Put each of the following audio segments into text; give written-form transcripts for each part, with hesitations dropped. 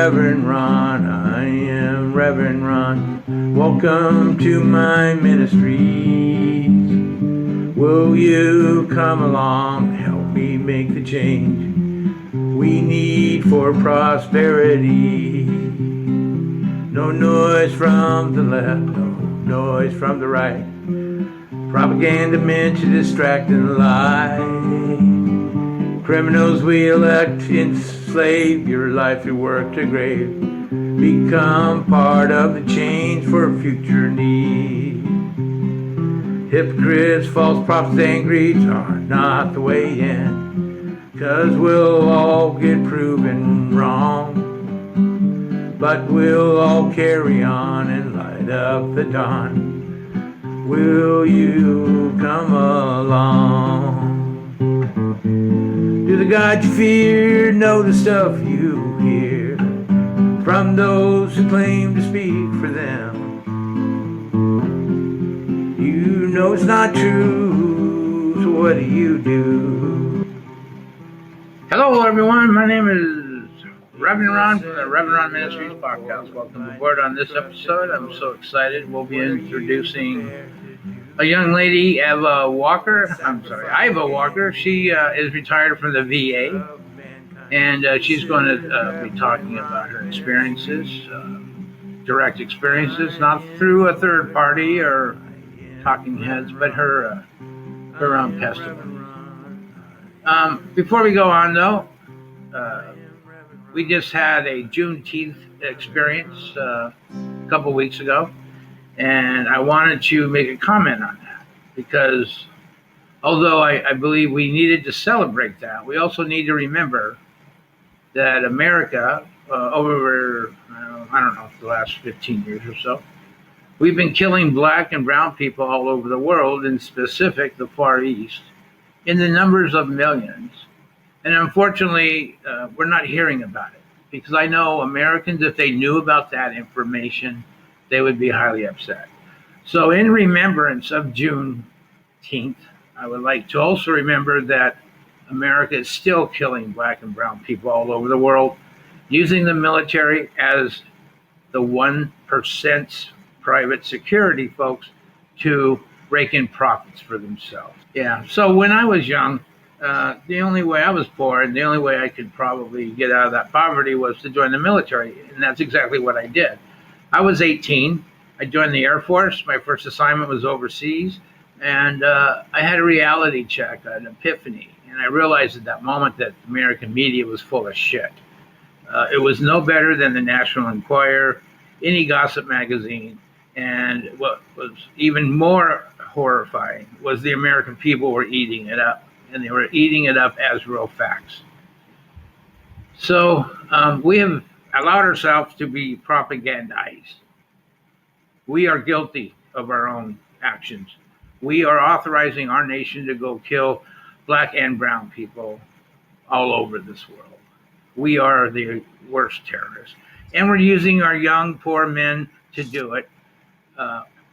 Reverend Ron. I am Reverend Ron. Welcome to my ministries. Will you come along, help me make the change we need for prosperity? No noise from the left, no noise from the right. Propaganda meant to distract and lie. Criminals we elect enslave your life through work to grave. Become part of the change for future need. Hypocrites, false prophets, and greeds are not the way in, 'cause we'll all get proven wrong. But we'll all carry on and light up the dawn. Will you come along? Do the God you fear know the stuff you hear from those who claim to speak for them? You know it's not true, so what do you do? Hello, everyone. My name is Reverend Ron from the Reverend Ron Ministries podcast. Welcome aboard on this episode. I'm so excited. We'll be introducing a young lady, Iva Walker. She is retired from the VA, and she's going to be talking about her experiences, direct experiences, not through a third party or talking heads, but her own testimony. Before we go on, though, we just had a Juneteenth experience a couple weeks ago, and I wanted to make a comment on that because although I believe we needed to celebrate that, we also need to remember that America, over, the last 15 years or so, we've been killing black and brown people all over the world, in specific the Far East, in the numbers of millions. And unfortunately, we're not hearing about it because I know Americans, if they knew about that information, they would be highly upset. So in remembrance of Juneteenth, I would like to also remember that America is still killing black and brown people all over the world, using the military as the 1% private security folks to rake in profits for themselves. Yeah, so when I was young, the only way I was poor and the only way I could probably get out of that poverty was to join the military, and that's exactly what I did. I was 18. I joined the Air Force. My first assignment was overseas, and I had a reality check, an epiphany, and I realized at that moment that the American media was full of shit. It was no better than the National Enquirer, any gossip magazine, and what was even more horrifying was the American people were eating it up, and they were eating it up as real facts. So we have allowed ourselves to be propagandized. We are guilty of our own actions. We are authorizing our nation to go kill black and brown people all over this world. We are the worst terrorists. And we're using our young, poor men to do it.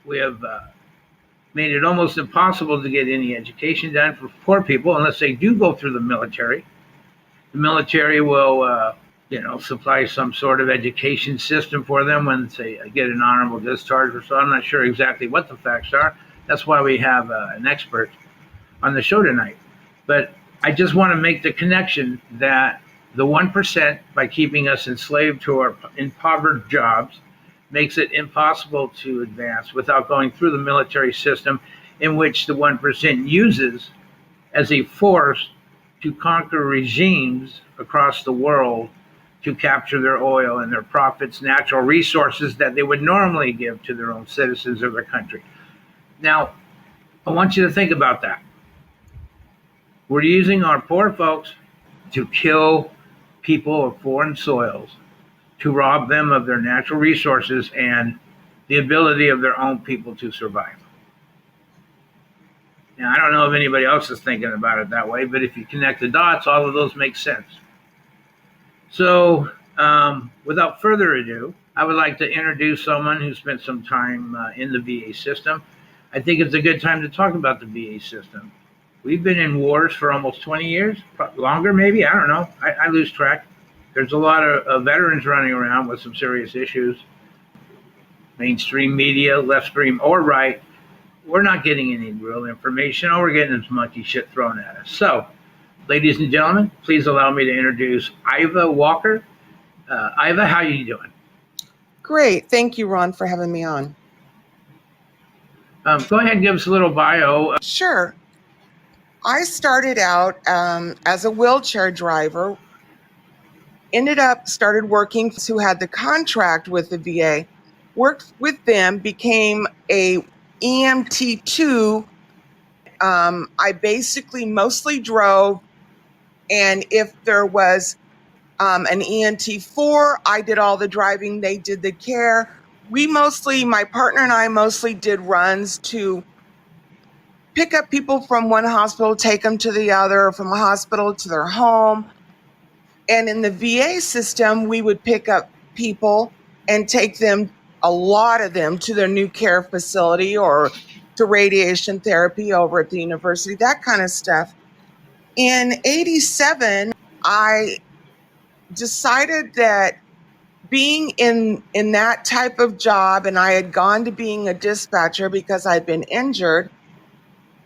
We have made it almost impossible to get any education done for poor people unless they do go through the military. The military will, supply some sort of education system for them when they get an honorable discharge or so. I'm not sure exactly what the facts are. That's why we have an expert on the show tonight. But I just want to make the connection that the 1%, by keeping us enslaved to our impoverished jobs, makes it impossible to advance without going through the military system, in which the 1% uses as a force to conquer regimes across the world to capture their oil and their profits, natural resources that they would normally give to their own citizens of their country. Now, I want you to think about that. We're using our poor folks to kill people of foreign soils, to rob them of their natural resources and the ability of their own people to survive. Now, I don't know if anybody else is thinking about it that way, but if you connect the dots, all of those make sense. So, without further ado, I would like to introduce someone who spent some time in the VA system. I think it's a good time to talk about the VA system. We've been in wars for almost 20 years, longer maybe, I don't know. I lose track. there's a lot of veterans running around with some serious issues. Mainstream media, left stream or right, we're not getting any real information, or we're getting this monkey shit thrown at us. So, ladies and gentlemen, please allow me to introduce IVA Walker. IVA, how are you doing? Great. Thank you, Ron, for having me on. Go ahead and give us a little bio. Sure. I started out as a wheelchair driver, started working who had the contract with the VA, worked with them, became a EMT2. I basically mostly drove, and if there was an EMT4, I did all the driving, they did the care. My partner and I mostly did runs to pick up people from one hospital, take them to the other, from a hospital to their home. And in the VA system, we would pick up people and take them, a lot of them, to their new care facility or to radiation therapy over at the university, that kind of stuff. In '87, I decided that being in that type of job, and I had gone to being a dispatcher because I'd been injured,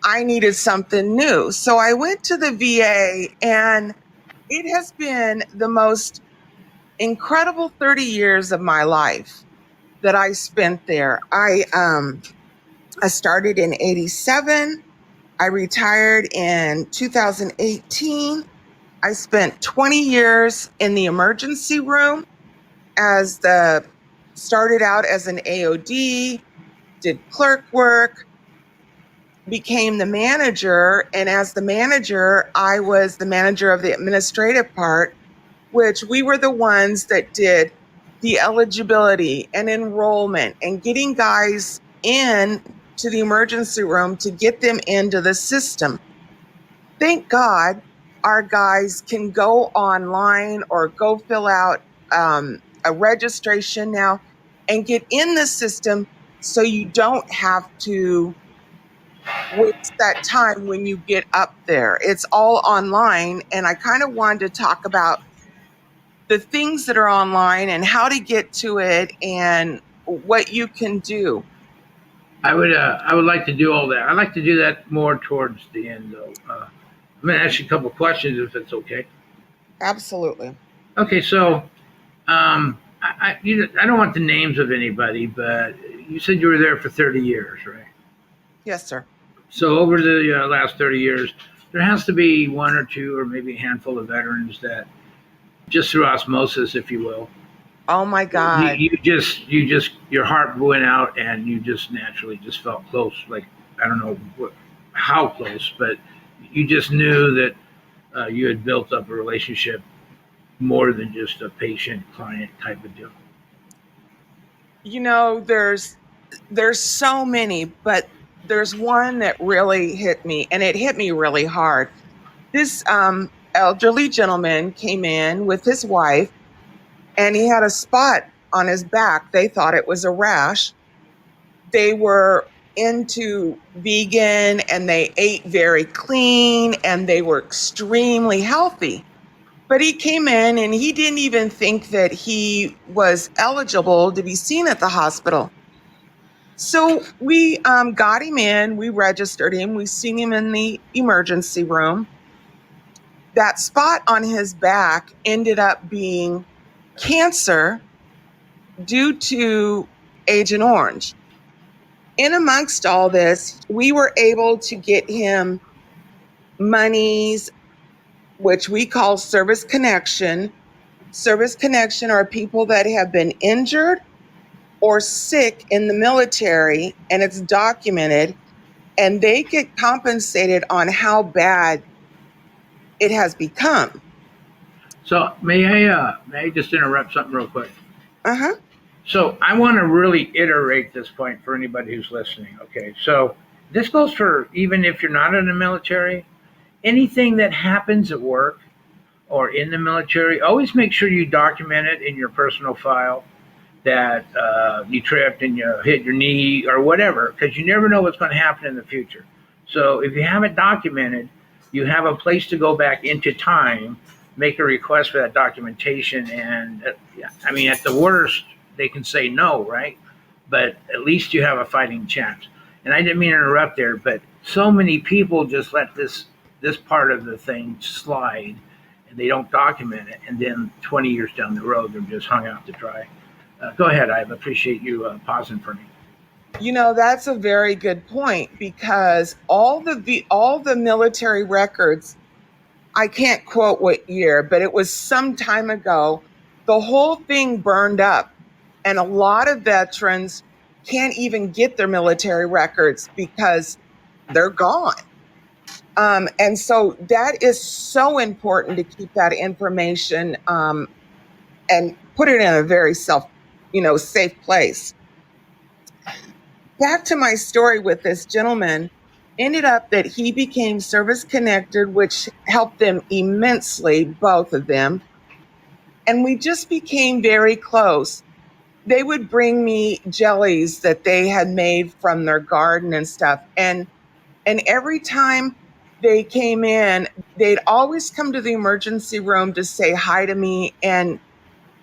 I needed something new. So I went to the VA, and it has been the most incredible 30 years of my life that I spent there. I started in '87. I retired in 2018. I spent 20 years in the emergency room started out as an AOD, did clerk work, became the manager, and as the manager, I was the manager of the administrative part, which we were the ones that did the eligibility and enrollment and getting guys in to the emergency room to get them into the system. Thank God our guys can go online or go fill out a registration now and get in the system, so you don't have to waste that time when you get up there. It's all online, and I kind of wanted to talk about the things that are online and how to get to it and what you can do. I would like to do all that. I'd like to do that more towards the end, though. I'm going to ask you a couple questions, if it's okay. Absolutely. Okay, so I don't want the names of anybody, but you said you were there for 30 years, right? Yes, sir. So over the last 30 years, there has to be one or two or maybe a handful of veterans that, just through osmosis, if you will. Oh my God. You just your heart went out and you just naturally just felt close. Like, I don't know how close, but you just knew that you had built up a relationship more than just a patient-client type of deal. You know, there's so many, but there's one that really hit me, and it hit me really hard. This elderly gentleman came in with his wife, and he had a spot on his back. They thought it was a rash. They were into vegan, and they ate very clean, and they were extremely healthy. But he came in, and he didn't even think that he was eligible to be seen at the hospital. So we got him in, we registered him, we seen him in the emergency room. That spot on his back ended up being cancer due to Agent Orange. In amongst all this, we were able to get him monies, which we call service connection. Service connection are people that have been injured or sick in the military, and it's documented, and they get compensated on how bad it has become. So may I just interrupt something real quick? Uh-huh. So I want to really iterate this point for anybody who's listening. Okay, so this goes for even if you're not in the military, anything that happens at work or in the military, always make sure you document it in your personal file that you tripped and you hit your knee or whatever, because you never know what's going to happen in the future. So if you have it documented, you have a place to go back into time make a request for that documentation. And I mean, at the worst, they can say no, right? But at least you have a fighting chance. And I didn't mean to interrupt there, but so many people just let this part of the thing slide, and they don't document it, and then 20 years down the road, they're just hung out to dry. Go ahead, I appreciate you pausing for me. That's a very good point, because all the military records, I can't quote what year, but it was some time ago, the whole thing burned up, and a lot of veterans can't even get their military records because they're gone. And so that is so important to keep that information and put it in a very safe place. Back to my story with this gentleman, ended up that he became service connected, which helped them immensely, both of them. And we just became very close. They would bring me jellies that they had made from their garden and stuff. And every time they came in, they'd always come to the emergency room to say hi to me. And,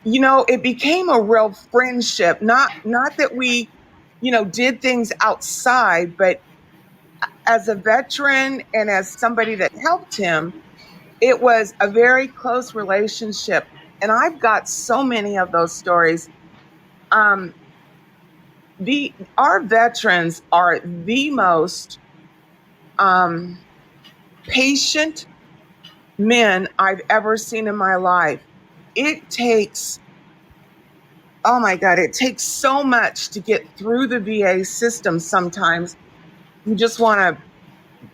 it became a real friendship. Not that we, did things outside, but as a veteran and as somebody that helped him, it was a very close relationship. And I've got so many of those stories. Our veterans are the most patient men I've ever seen in my life. It takes so much to get through the VA system. Sometimes you just want to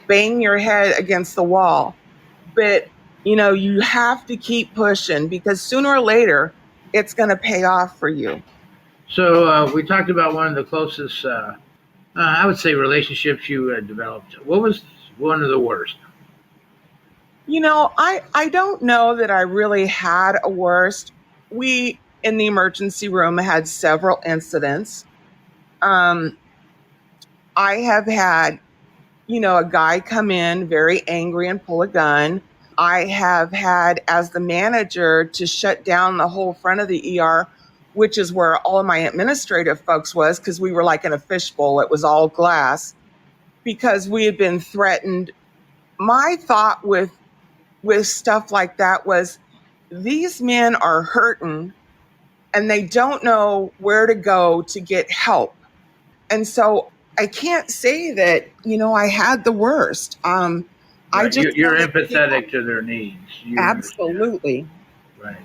bang your head against the wall. But, you have to keep pushing, because sooner or later, it's going to pay off for you. So we talked about one of the closest, I would say, relationships you developed. What was one of the worst? I don't know that I really had a worst. We, in the emergency room, had several incidents. I have had, a guy come in very angry and pull a gun. I have had, as the manager, to shut down the whole front of the ER, which is where all of my administrative folks was, because we were like in a fishbowl. It was all glass, because we had been threatened. My thought with stuff like that was, these men are hurting and they don't know where to go to get help. And so I can't say that, I had the worst. Right. You're empathetic to their needs. Absolutely. Right.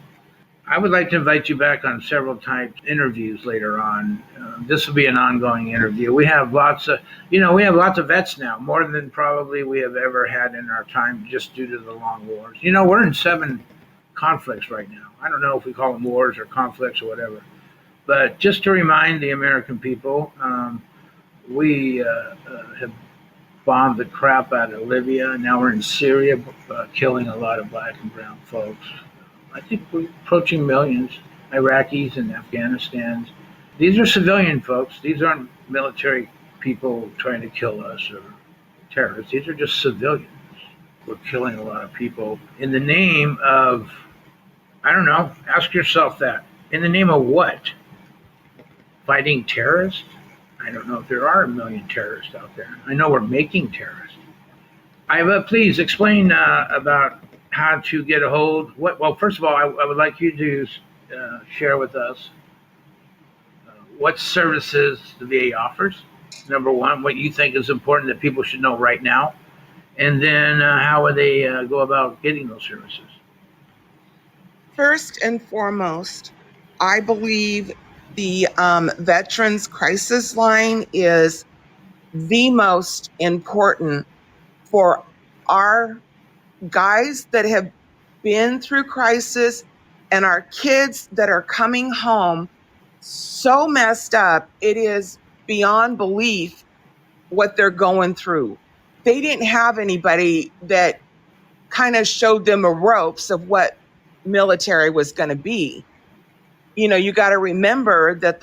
I would like to invite you back on several types interviews later on. This will be an ongoing interview. We have lots of vets now, more than probably we have ever had in our time, just due to the long wars. We're in 7 conflicts right now. I don't know if we call them wars or conflicts or whatever, but just to remind the American people, we have bombed the crap out of Libya. Now we're in Syria, killing a lot of black and brown folks. I think we're approaching millions, Iraqis and Afghanistans. These are civilian folks. These aren't military people trying to kill us or terrorists. These are just civilians. We're killing a lot of people in the name of, I don't know, ask yourself that. In the name of what? Fighting terrorists? I don't know if there are a million terrorists out there. I know we're making terrorists. Please explain about how to get a hold. Well, first of all, I would like you to share with us what services the VA offers. Number one, what you think is important that people should know right now, and then how would they go about getting those services? First and foremost, I believe the Veterans Crisis Line is the most important for our guys that have been through crisis and our kids that are coming home so messed up. It is beyond belief what they're going through. They didn't have anybody that kind of showed them the ropes of what military was going to be. You got to remember that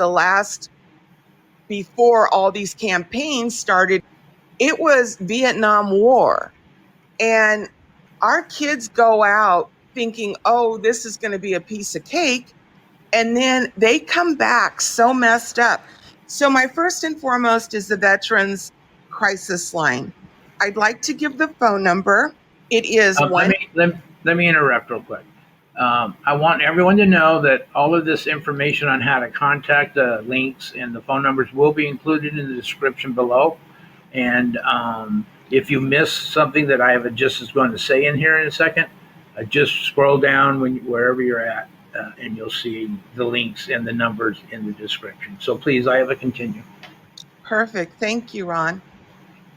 before all these campaigns started, it was Vietnam War. And our kids go out thinking, oh, this is going to be a piece of cake. And then they come back so messed up. So my first and foremost is the Veterans Crisis Line. I'd like to give the phone number. It is Let one. me let me interrupt real quick. I want everyone to know that all of this information on how to contact the links and the phone numbers will be included in the description below. And if you miss something that I have just is going to say in here in a second, just scroll down wherever you're at, and you'll see the links and the numbers in the description. So please, I have a continue. Perfect. Thank you, Ron.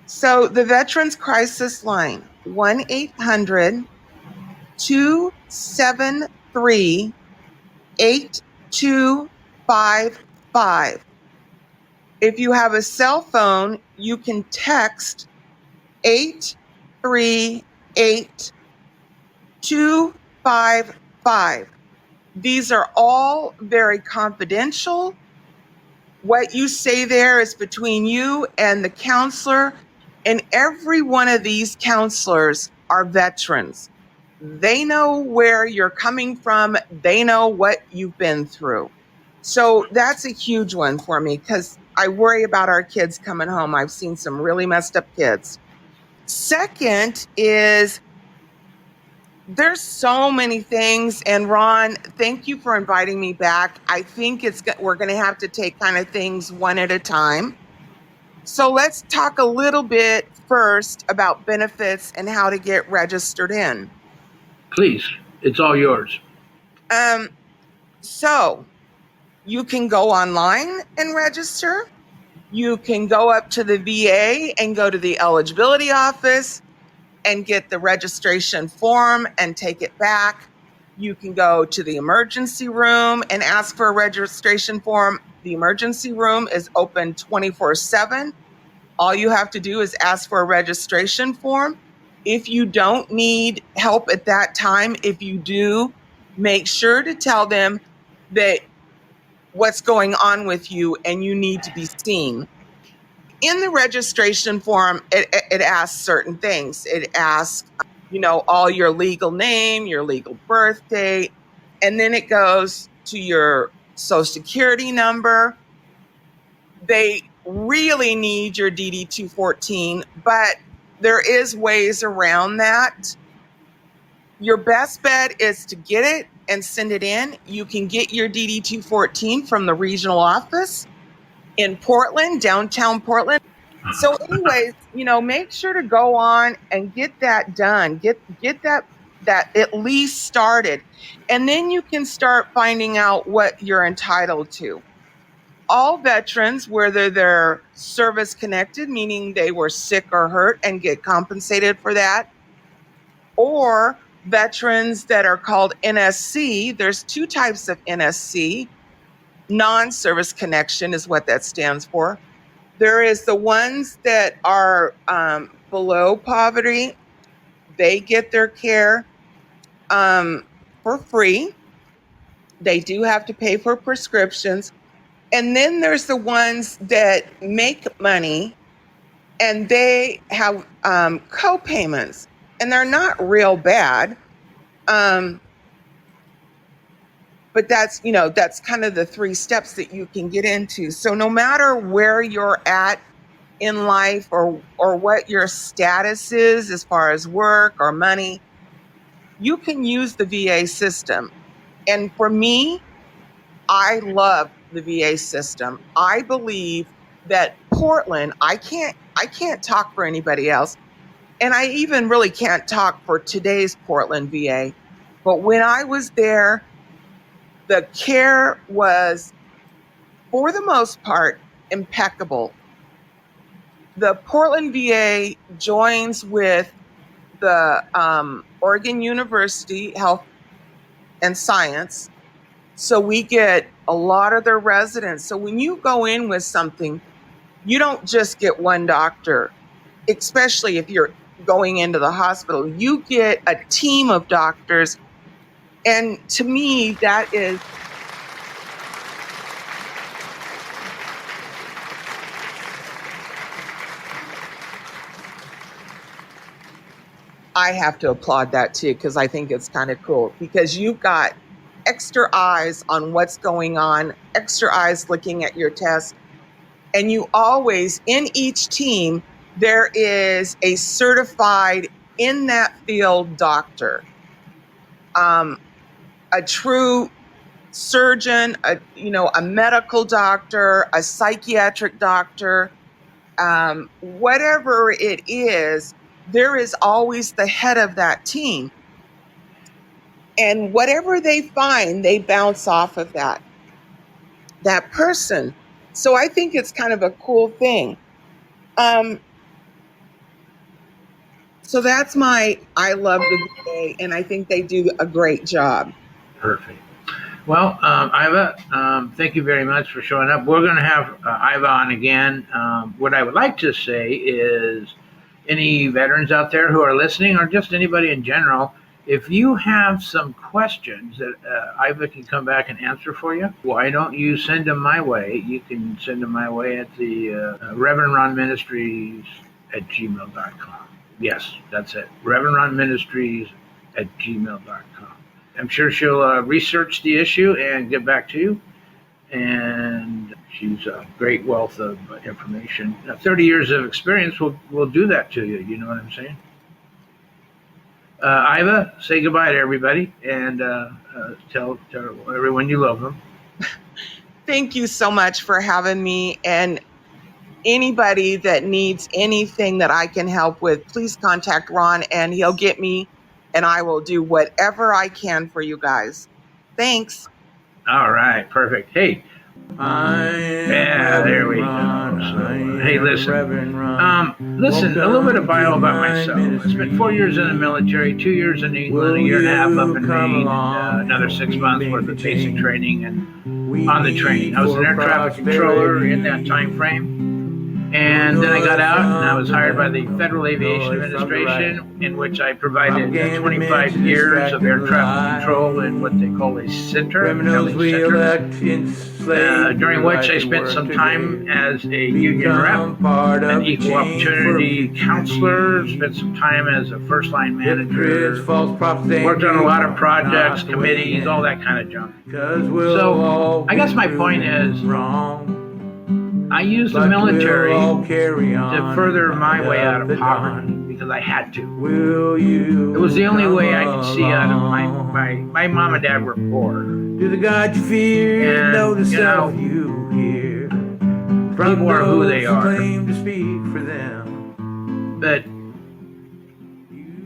So the Veterans Crisis Line, 1-800-273-8255. If you have a cell phone, you can text 838-255. These are all very confidential. What you say there is between you and the counselor, and every one of these counselors are veterans. They know where you're coming from. They know what you've been through. So that's a huge one for me because I worry about our kids coming home. I've seen some really messed up kids. Second is there's so many things. And Ron, thank you for inviting me back. I think we're going to have to take kind of things one at a time. So let's talk a little bit first about benefits and how to get registered in. Please, it's all yours. So you can go online and register. You can go up to the VA and go to the eligibility office and get the registration form and take it back. You can go to the emergency room and ask for a registration form. The emergency room is open 24/7. All you have to do is ask for a registration form. If you don't need help at that time, if you do, make sure to tell them that what's going on with you and you need to be seen. In the registration form, it asks certain things. It asks, all your legal name, your legal birth date, and then it goes to your social security number. They really need your DD 214, but there is ways around that. Your best bet is to get it and send it in. You can get your DD 214 from the regional office in Portland, downtown Portland. So anyways, make sure to go on and get that done. Get that at least started. And then you can start finding out what you're entitled to. All veterans, whether they're service connected, meaning they were sick or hurt and get compensated for that, or veterans that are called NSC, there's two types of NSC. Non-service connection is what that stands for. There is the ones that are below poverty. They get their care for free. They do have to pay for prescriptions. And then there's the ones that make money and they have co-payments, and they're not real bad. But that's kind of the 3 steps that you can get into. So no matter where you're at in life or what your status is as far as work or money, you can use the VA system. And for me, I love the VA system. I believe that Portland, I can't talk for anybody else. And I even really can't talk for today's Portland VA. But when I was there, the care was, for the most part, impeccable. The Portland VA joins with the Oregon University Health and Science. So we get a lot of their residents. So when you go in with something, you don't just get one doctor, especially if you're going into the hospital. You get a team of doctors. And to me, that is I have to applaud that too, because I think it's kind of cool, because you've got extra eyes on what's going on, extra eyes looking at your test. And you always, in each team, there is a certified in that field doctor, a true surgeon, a medical doctor, a psychiatric doctor, whatever it is, there is always the head of that team. And whatever they find, they bounce off of that person. So I think it's kind of a cool thing. So that's I love the VA, and I think they do a great job. Perfect. Well, Iva, thank you very much for showing up. We're going to have Iva on again. What I would like to say is any veterans out there who are listening, or just anybody in general, if you have some questions that Iva can come back and answer for you, why don't you send them my way? You can send them my way at the reverendronministries at gmail.com. Yes, that's it. reverendronministries at gmail.com. I'm sure she'll research the issue and get back to you. And she's a great wealth of information. 30 years of experience will do that to you. You know what I'm saying? Iva, say goodbye to everybody and tell everyone you love them. Thank you so much for having me. And anybody that needs anything that I can help with, please contact Ron and he'll get me, and I will do whatever I can for you guys. Thanks. All right, perfect. Hey, there we go. So, hey, listen. Listen, a little bit of bio about myself. I spent 4 years in the military, 2 years in England, a year and a half up in Maine, and another 6 months worth of basic training and on the training. I was an air traffic controller in that time frame. And then I got out and I was hired by the Federal Aviation Administration, in which I provided 25 years of air traffic control in what they call a center, during which I spent some time as a union rep, an equal opportunity counselor, spent some time as a first line manager, worked on a lot of projects, committees, all that kind of junk. So I guess my point is, I used the military to further my way out of poverty because I had to. It was the only way I could see out of my mom and dad were poor. Do the God you fear, and, know the self you hear. People are who they are. Claim to speak for them. But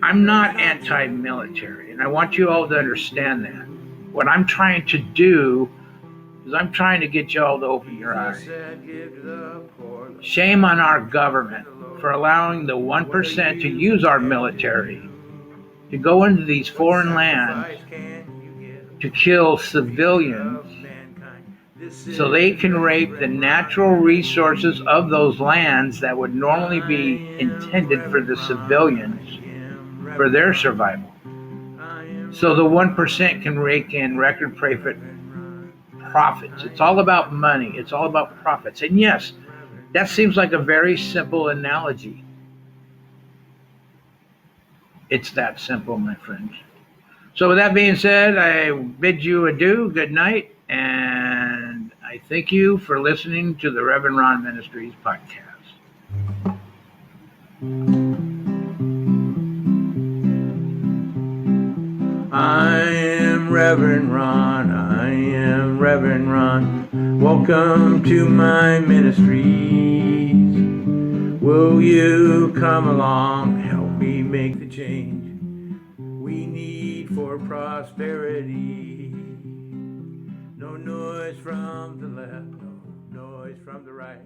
I'm not anti-military, and I want you all to understand that. What I'm trying to do is I'm trying to get y'all to open your eyes. Shame on our government for allowing the 1% to use our military to go into these foreign lands to kill civilians so they can rape the natural resources of those lands that would normally be intended for the civilians for their survival. So the 1% can rake in record profits. It's all about money. It's all about profits. And yes, that seems like a very simple analogy. It's that simple, my friends. So with that being said, I bid you adieu, good night, and I thank you for listening to the Reverend Ron Ministries podcast. I am Reverend Ron, I am Reverend Ron. Welcome to my ministries. Will you come along, help me make the change we need for prosperity? No noise from the left, no noise from the right.